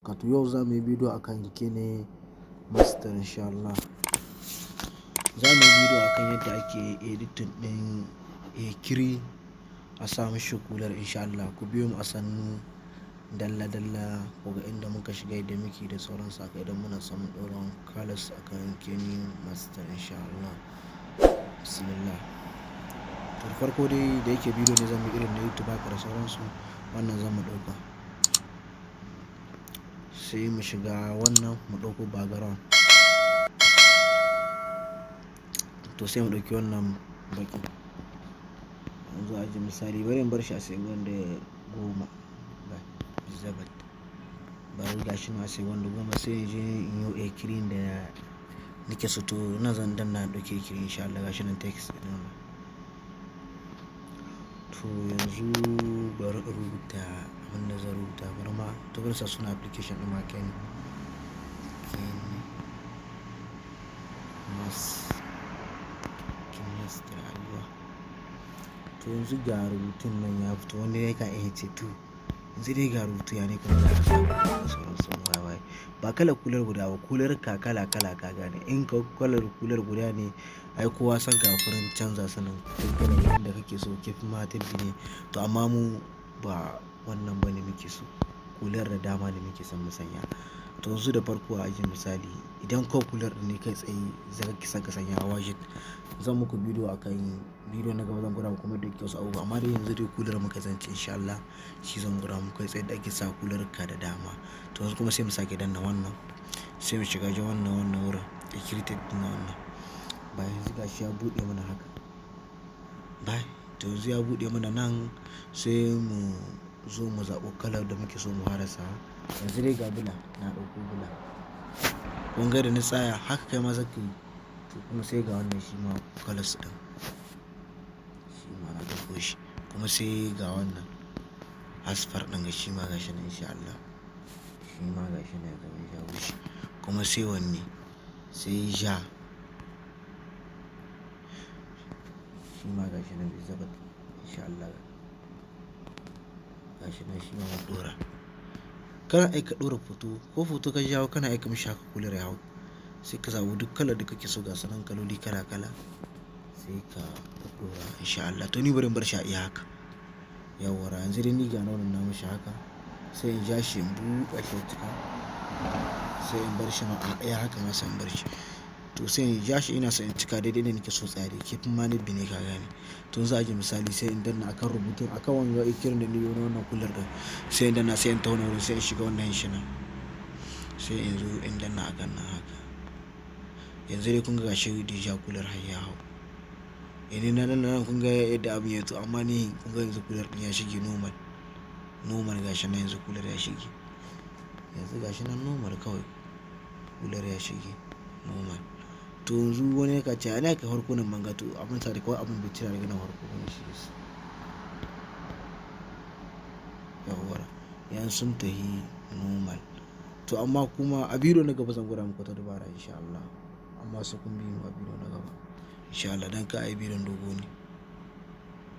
Wato yau za mu yi bidiyo akan KineMaster Master insha Allah. Za mu yi bidiyo akan yadda ake editing ɗin A3 a sa mishi kular insha Allah. Ku biyo mu a sannu dalla-dalla ku ga inda muka shiga yadda muke da sauran sa idan muna samun ɗaurin kalas akan KineMaster insha Allah. Bismillah. To farko dai da yake bidiyo ne zamu irin na YouTube haka da sauransu, wannan zamu ɗauka. Sai mu shiga wannan mu ɗauko background. To sai mu ɗauki wannan baki. Yanzu a ji misali bari in bar shi a second 10 zabat. Bari gashi na second 10 sai in je in yi A3 da nake so. To ina zan danna ɗauke A3 insha Allah. Gashi nan text ɗin nan. To yanzu bari in rubuta abin da zan rubuta. Bari ma to bari sa suna application ɗin ma KineMaster Allah. To yanzu ga rubutun nan ya fito wanda ya kan iya ce to yanzu dai ga rubutu ya ne kuma za a samu da sauransu waye. Ba kalar kular guda ba, kular kala ka gane. In ka kalar kular guda ne ai kowa san kafurin canza sanin kalar yadda kake so kifin ma tabbi ne. To amma mu ba wannan bane muke so, kular da dama ne muke son mu sanya. To yanzu da farko a ajiye misali idan ko kular ne kai tsaye zaka kisa ka sanya wajin. Zan muku bidiyo akan bidiyo na gaba zan gwada muku yadda ake wasu abubuwa, amma dai yanzu dai kular muka zance insha Allah shi zan gwada muku kai tsaye da ake sa kular ka da dama. To yanzu kuma sai mu sake danna wannan, sai mu shiga ji wannan wurin created din wannan. Bayan yanzu gashi ya buɗe mana haka. Bai to yanzu ya buɗe mana nan sai mu zo mu zaɓo kalar da muke so mu harasa. Yanzu dai ga bula na ɗauko bula. Kun ga da na tsaya haka kai ma zaka yi. To kuma sai ga wannan shi ma kalas ɗin. Shi ma na ɗauko shi. Kuma sai ga wannan asfar ɗin ga shi ma gashi nan insha Allah. Shi ma gashi nan zan jawo shi. Kuma sai wanne? Sai ja. Shi ma gashi nan bai zabat insha Allah. Gashi nan shi ma mun ɗora. Kana aika ɗora foto ko foto ka jawo kana aika mishi haka kular ya hau. Sai ka zaɓi duk kalar da kake so ga sanan kaloli kala sai ka ɗora insha Allah. To ni bari in bar shi a iya haka. Yawwa yanzu dai ni ga wannan na mishi haka. Sai in ja shi in buɗe shi cika. Sai in bar shi ma a iya haka ma sai in bar shi. To sai in ja shi ina so in cika daidai da nake so tsari kifin ma nibbi ne ka gane. To za a ji misali sai in danna akan rubutun akan wanga ikirin da ni yi wannan kular da sai in danna sai in tauna wurin sai in shiga wannan shi nan. Sai in zo in danna akan nan haka. Yanzu dai kun ga gashi da ja kular har ya hau. Idan na danna nan kun ga yadda abin ya to amma ni kun ga yanzu kular ɗin ya shige normal gashi nan yanzu kular ya shige. Yanzu gashi nan normal kawai kular ya shige normal. To yanzu wani ya kace ana kai farko nan manga to abin sa da kawai abin bai cira daga nan farko bane shi yasa. Yawwa yan sun tahi normal. To amma kuma a bidiyo na gaba zan gwada muku ta dubara insha Allah. Amma sai kun bi mu a bidiyo na gaba insha Allah dan ka ai bidiyon dogo ne.